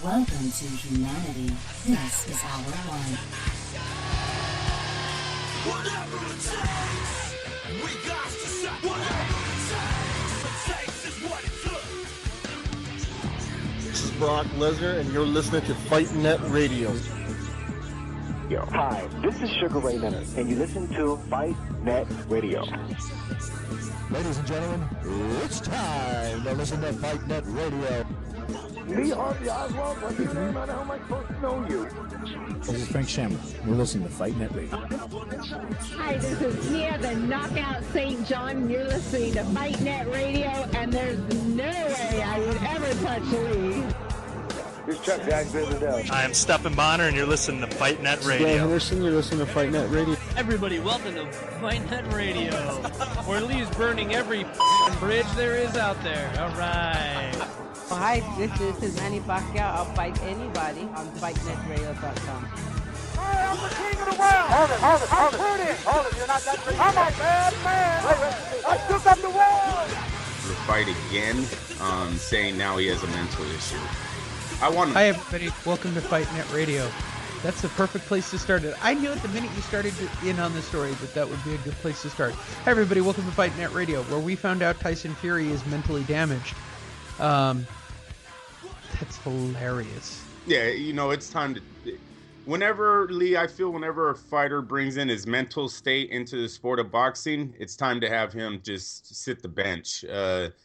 Welcome to humanity. This is our one. Whatever it takes, we got to say whatever it takes is what it took. This is Brock Lesnar, and you're listening to Fight Net Radio. Yo, hi, this is Sugar Ray Leonard, and you listen to Fight Net Radio. Ladies and gentlemen, it's time to listen to Fight Net Radio. Lee Harvey Oswald, what's your name? I know how am I supposed to know you? This is Frank Shamrock. You're listening to Fight Net Radio. Hi, this is Nia, the Knockout St. John. You're listening to Fight Net Radio, and there's no way I would ever touch Lee. This is Chuck Jackson. I am Stephen Bonner, and you're listening to Fight Net Radio. Dan Henderson, you're listening to Fight Net Radio. Everybody, welcome to Fight Net Radio, where Lee's burning every bridge there is out there. All right. Hi, this is Manny Pacquiao. I'll fight anybody on FightNetRadio.com. Hey, I'm the king of the world! Hold it, you're not that crazy. I'm a bad man! I took up the world! The fight again, saying now he has a mental issue. Hi, everybody. Welcome to Fight Net Radio. That's the perfect place to start it. I knew at the minute you started in on the story that would be a good place to start. Hi, everybody. Welcome to Fight Net Radio, where we found out Tyson Fury is mentally damaged. That's hilarious. Yeah, you know, it's time to... Whenever a fighter brings in his mental state into the sport of boxing, it's time to have him just sit the bench.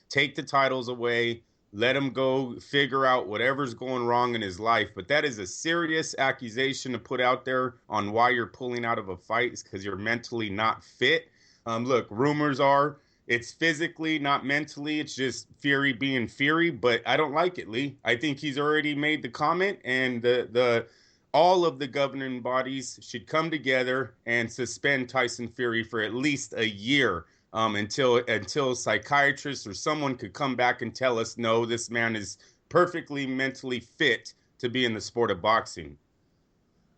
Take the titles away. Let him go figure out whatever's going wrong in his life. But that is a serious accusation to put out there on why you're pulling out of a fight is because you're mentally not fit. Look, rumors are it's physically, not mentally. It's just Fury being Fury. But I don't like it, Lee. I think he's already made the comment, and all of the governing bodies should come together and suspend Tyson Fury for at least a year. Until psychiatrists or someone could come back and tell us, no, this man is perfectly mentally fit to be in the sport of boxing.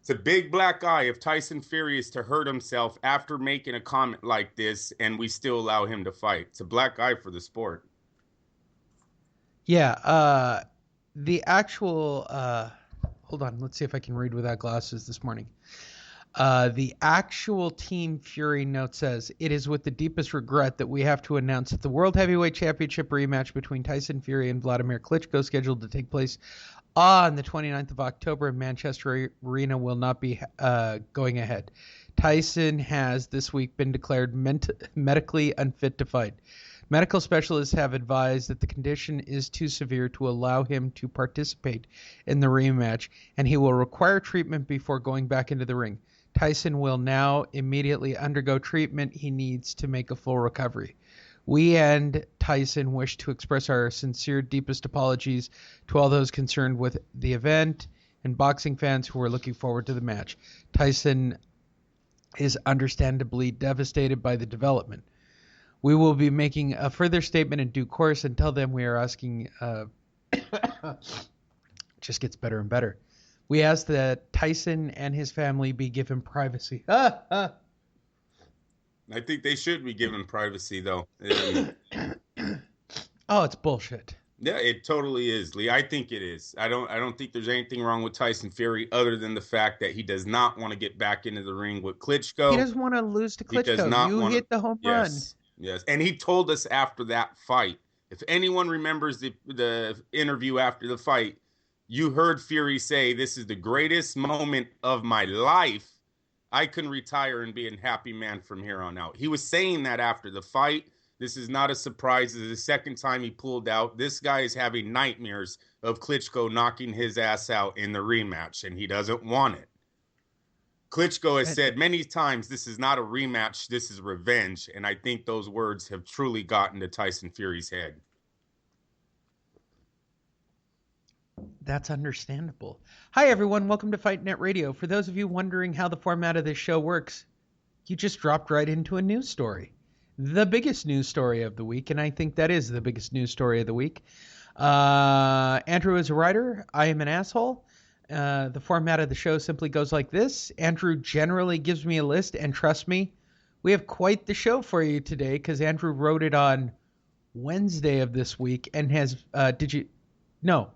It's a big black eye if Tyson Fury is to hurt himself after making a comment like this and we still allow him to fight. It's a black eye for the sport. Yeah, the actual... hold on, let's see if I can read without glasses this morning. The actual Team Fury note says, it is with the deepest regret that we have to announce that the World Heavyweight Championship rematch between Tyson Fury and Vladimir Klitschko, scheduled to take place on the 29th of October in Manchester Arena, will not be going ahead. Tyson has this week been declared medically unfit to fight. Medical specialists have advised that the condition is too severe to allow him to participate in the rematch, and he will require treatment before going back into the ring. Tyson will now immediately undergo treatment he needs to make a full recovery. We and Tyson wish to express our sincere, deepest apologies to all those concerned with the event and boxing fans who are looking forward to the match. Tyson is understandably devastated by the development. We will be making a further statement in due course. Until then, we are asking... just gets better and better. We ask that Tyson and his family be given privacy. I think they should be given privacy, though. Oh, it's bullshit. Yeah, it totally is, Lee. I think it is. I don't think there's anything wrong with Tyson Fury other than the fact that he does not want to get back into the ring with Klitschko. He doesn't want to lose to Klitschko. Hit the home run. Yes, and he told us after that fight, if anyone remembers the interview after the fight, you heard Fury say, this is the greatest moment of my life. I can retire and be a happy man from here on out. He was saying that after the fight. This is not a surprise. This is the second time he pulled out. This guy is having nightmares of Klitschko knocking his ass out in the rematch, and he doesn't want it. Klitschko has said many times, this is not a rematch, this is revenge. And I think those words have truly gotten to Tyson Fury's head. That's understandable. Hi, everyone. Welcome to Fight Net Radio. For those of you wondering how the format of this show works, you just dropped right into a news story. The biggest news story of the week, and I think that is the biggest news story of the week. Andrew is a writer. I am an asshole. The format of the show simply goes like this. Andrew generally gives me a list, and trust me, we have quite the show for you today because Andrew wrote it on Wednesday of this week and has... No,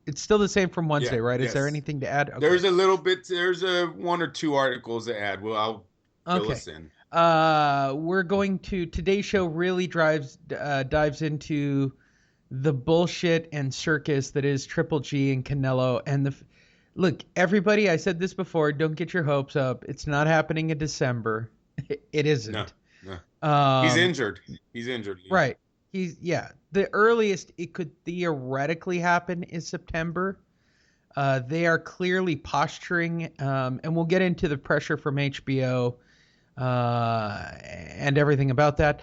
it's still the same from Wednesday, Yeah, right? Is there yes. anything to add? Okay. There's a little bit. There's a one or two articles to add. Well, I'll fill us in. We're going to today's show really dives into the bullshit and circus that is Triple G and Canelo. And look, everybody, I said this before. Don't get your hopes up. It's not happening in December. It isn't. No. He's injured. He's injured. Right. The earliest it could theoretically happen is September. They are clearly posturing, and we'll get into the pressure from HBO and everything about that.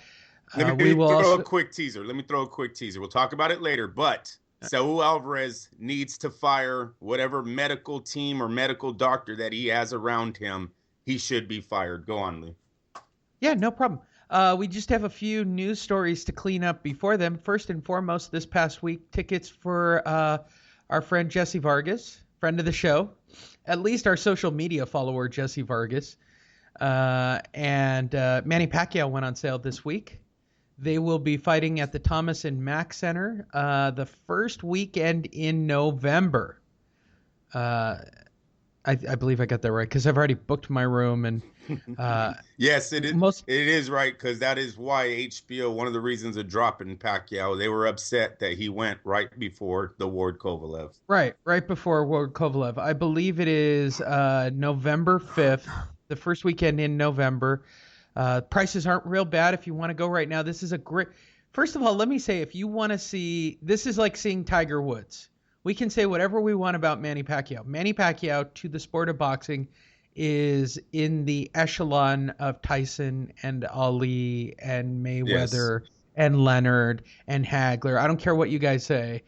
Let me throw a quick teaser. We'll talk about it later, but Saul Alvarez needs to fire whatever medical team or medical doctor that he has around him. He should be fired. Go on, Lee. Yeah, no problem. We just have a few news stories to clean up before them. First and foremost, this past week, tickets for our friend Jesse Vargas, friend of the show, at least our social media follower, Jesse Vargas, and Manny Pacquiao went on sale this week. They will be fighting at the Thomas and Mack Center the first weekend in November. I believe I got that right because I've already booked my room and yes, it is. It is right because that is why HBO. One of the reasons of dropping Pacquiao, they were upset that he went right before the Ward Kovalev. Right before Ward Kovalev. I believe it is November 5th, the first weekend in November. Prices aren't real bad if you want to go right now. This is a great. First of all, let me say, if you want to see, this is like seeing Tiger Woods. We can say whatever we want about Manny Pacquiao. Manny Pacquiao, to the sport of boxing, is in the echelon of Tyson and Ali and Mayweather and Leonard and Hagler. I don't care what you guys say.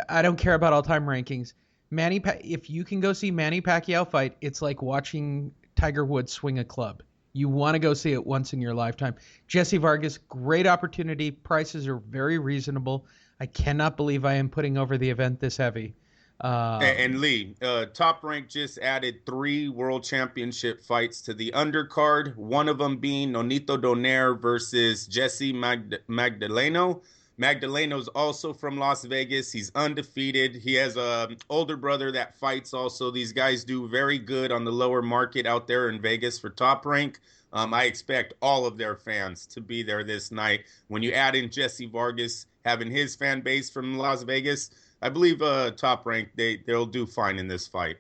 I don't care about all-time rankings. If you can go see Manny Pacquiao fight, it's like watching Tiger Woods swing a club. You want to go see it once in your lifetime. Jesse Vargas, great opportunity. Prices are very reasonable. I cannot believe I am putting over the event this heavy. And Lee, Top Rank just added 3 world championship fights to the undercard. One of them being Nonito Donaire versus Jesse Magdaleno. Magdaleno's also from Las Vegas. He's undefeated. He has an older brother that fights also. These guys do very good on the lower market out there in Vegas for Top Rank. I expect all of their fans to be there this night. When you add in Jesse Vargas having his fan base from Las Vegas, I believe Top Rank, they'll do fine in this fight.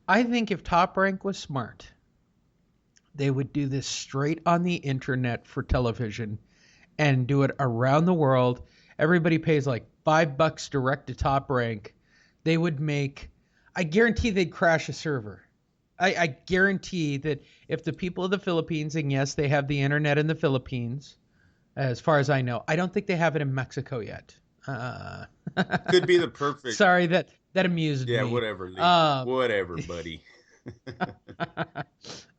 I think if Top Rank was smart, they would do this straight on the internet for television and do it around the world. Everybody pays like $5 direct to Top Rank. They would make, I guarantee they'd crash a server. I guarantee that if the people of the Philippines, and yes, they have the internet in the Philippines, as far as I know. I don't think they have it in Mexico yet. Could be the perfect. Sorry, that amused me. Yeah, whatever, Lee. Whatever, buddy.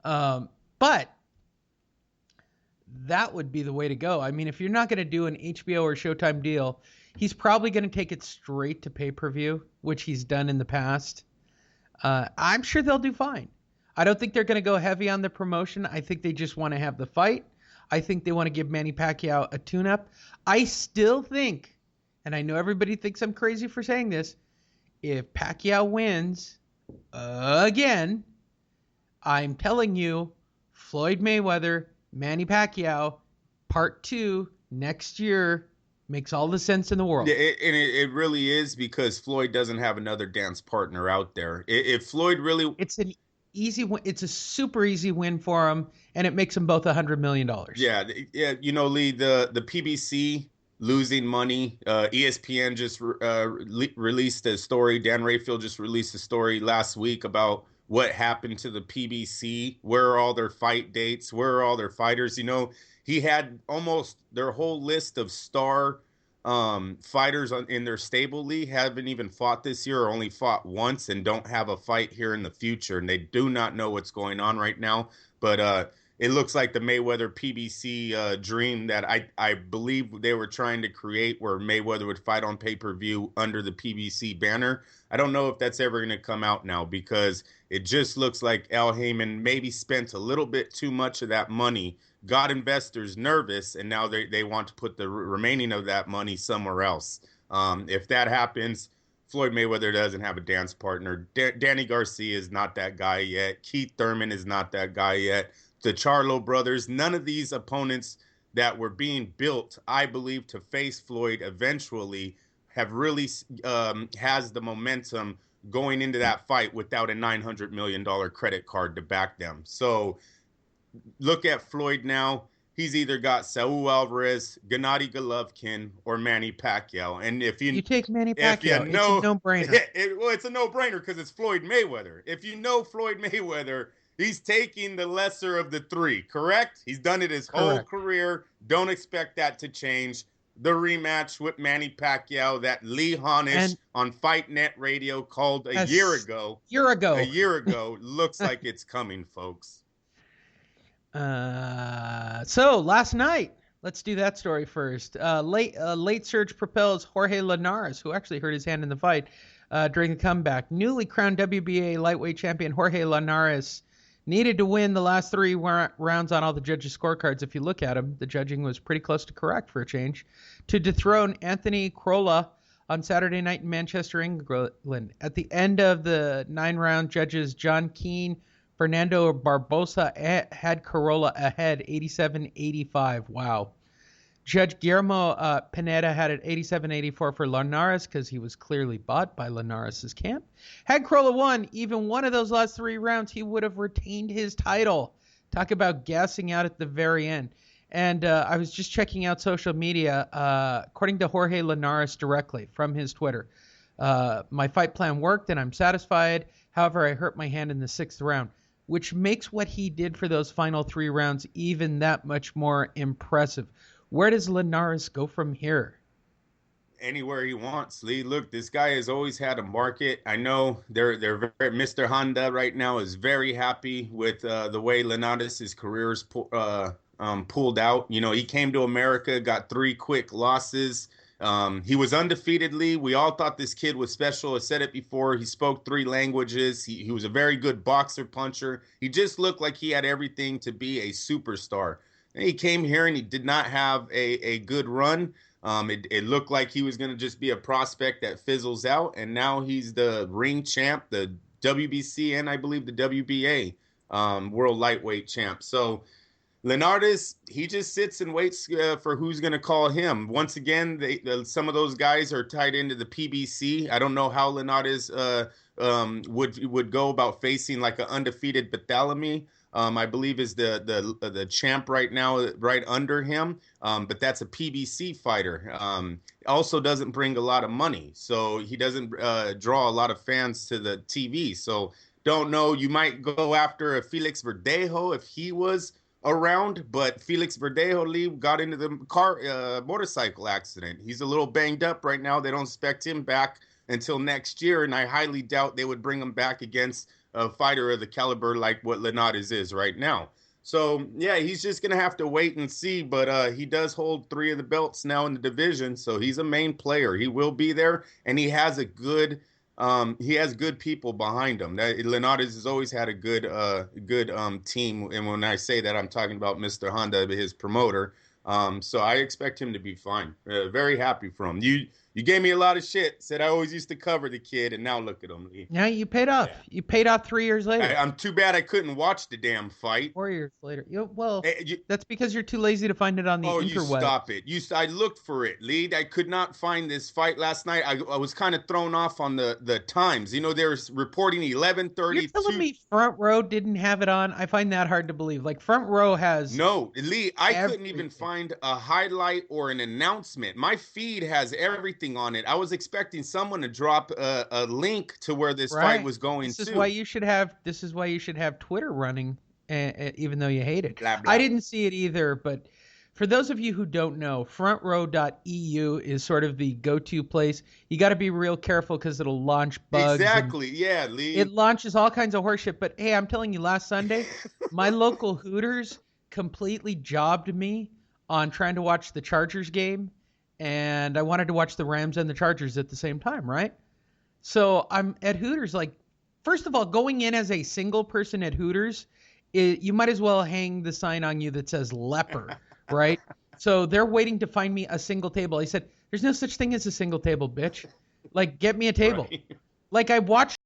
But that would be the way to go. I mean, if you're not going to do an HBO or Showtime deal, he's probably going to take it straight to pay-per-view, which he's done in the past. I'm sure they'll do fine. I don't think they're going to go heavy on the promotion. I think they just want to have the fight. I think they want to give Manny Pacquiao a tune-up. I still think, and I know everybody thinks I'm crazy for saying this, if Pacquiao wins again, I'm telling you, Floyd Mayweather, Manny Pacquiao, Part 2 next year makes all the sense in the world. Yeah, it really is because Floyd doesn't have another dance partner out there. If Floyd really... It's an easy win. It's a super easy win for him, and it makes them both $100 million. Yeah. You know, Lee, the PBC losing money. ESPN just released a story. Dan Rayfield just released a story last week about what happened to the PBC. Where are all their fight dates? Where are all their fighters? You know, he had almost their whole list of star fighters in their stable. Lee haven't even fought this year or only fought once and don't have a fight here in the future. And they do not know what's going on right now. But it looks like the Mayweather PBC dream that I believe they were trying to create, where Mayweather would fight on pay-per-view under the PBC banner. I don't know if that's ever going to come out now, because it just looks like Al Heyman maybe spent a little bit too much of that money, got investors nervous, and now they want to put the remaining of that money somewhere else. If that happens, Floyd Mayweather doesn't have a dance partner. Danny Garcia is not that guy yet. Keith Thurman is not that guy yet. The Charlo brothers, none of these opponents that were being built, I believe, to face Floyd eventually have really has the momentum going into that fight without a $900 million credit card to back them. So look at Floyd now. He's either got Saul Alvarez, Gennady Golovkin, or Manny Pacquiao. And if you take Manny Pacquiao, it's a no-brainer. It's a no-brainer because it's Floyd Mayweather. If you know Floyd Mayweather, he's taking the lesser of the three, correct? He's done it his whole career. Don't expect that to change. The rematch with Manny Pacquiao that Lee Honish on Fight Net Radio called a year ago. Looks like it's coming, folks. So last night, let's do that story first. Late surge propels Jorge Linares, who actually hurt his hand in the fight during the comeback. Newly crowned WBA lightweight champion Jorge Linares needed to win the last 3 rounds on all the judges' scorecards. If you look at them, the judging was pretty close to correct for a change, to dethrone Anthony Crolla on Saturday night in Manchester, England. At the end of the 9-round, judges John Keane, Fernando Barbosa had Corolla ahead, 87-85. Wow. Judge Guillermo Pineda had it 87-84 for Linares because he was clearly bought by Linares' camp. Had Corolla won even one of those last 3 rounds, he would have retained his title. Talk about gassing out at the very end. And I was just checking out social media. According to Jorge Linares directly from his Twitter, my fight plan worked and I'm satisfied. However, I hurt my hand in the 6th round, which makes what he did for those final 3 rounds even that much more impressive. Where does Linares go from here? Anywhere he wants, Lee. Look, this guy has always had a market. I know they're very, Mr. Honda right now is very happy with the way Linares' career is pulled out. You know, he came to America, got 3 quick losses. He was undefeated, Lee. We all thought this kid was special. I said it before. He spoke 3 languages. He was a very good boxer, puncher. He just looked like he had everything to be a superstar. And he came here and he did not have a good run. It looked like he was going to just be a prospect that fizzles out. And now he's the ring champ, the WBC, and I believe the WBA world lightweight champ. So Linares, he just sits and waits for who's going to call him. Once again, some of those guys are tied into the PBC. I don't know how Linares would go about facing like an undefeated Barthélemy. I believe is the champ right now, right under him. But that's a PBC fighter. Also doesn't bring a lot of money, so he doesn't draw a lot of fans to the TV. So don't know. You might go after a Felix Verdejo if he was around, but Felix Verdejo got into the motorcycle accident. He's a little banged up right now. They don't expect him back until next year, and I highly doubt they would bring him back against a fighter of the caliber like what Linares is right now. So, yeah, he's just going to have to wait and see, but he does hold 3 of the belts now in the division, so he's a main player. He will be there, and he has a good people behind him. Linares has always had a good team, and when I say that, I'm talking about Mr. Honda, his promoter. So I expect him to be fine. Very happy for him. You gave me a lot of shit. Said I always used to cover the kid, and now look at him. Yeah, you paid off. Yeah. You paid off 3 years later. I'm too bad I couldn't watch the damn fight. 4 years later. That's because you're too lazy to find it on the interweb. You stop it. I looked for it, Lee. I could not find this fight last night. I was kind of thrown off on the times. You know, they were reporting 11:30. You're telling me Front Row didn't have it on? I find that hard to believe. Like, Front Row has... No, Lee, I couldn't even find a highlight or an announcement. My feed has everything on it. I was expecting someone to drop a link to where this fight was going to. This is why you should have Twitter running, even though you hate it. Blah, blah. I didn't see it either, but for those of you who don't know, frontrow.eu is sort of the go-to place. You got to be real careful because it'll launch bugs. Exactly, yeah, Lee. It launches all kinds of horseshit. But hey, I'm telling you, last Sunday, my local Hooters completely jobbed me on trying to watch the Chargers game. And I wanted to watch the Rams and the Chargers at the same time, right? So I'm at Hooters. Like, first of all, going in as a single person at Hooters, you might as well hang the sign on you that says leper, right? So they're waiting to find me a single table. I said, there's no such thing as a single table, bitch. Like, get me a table. Right. Like, I watched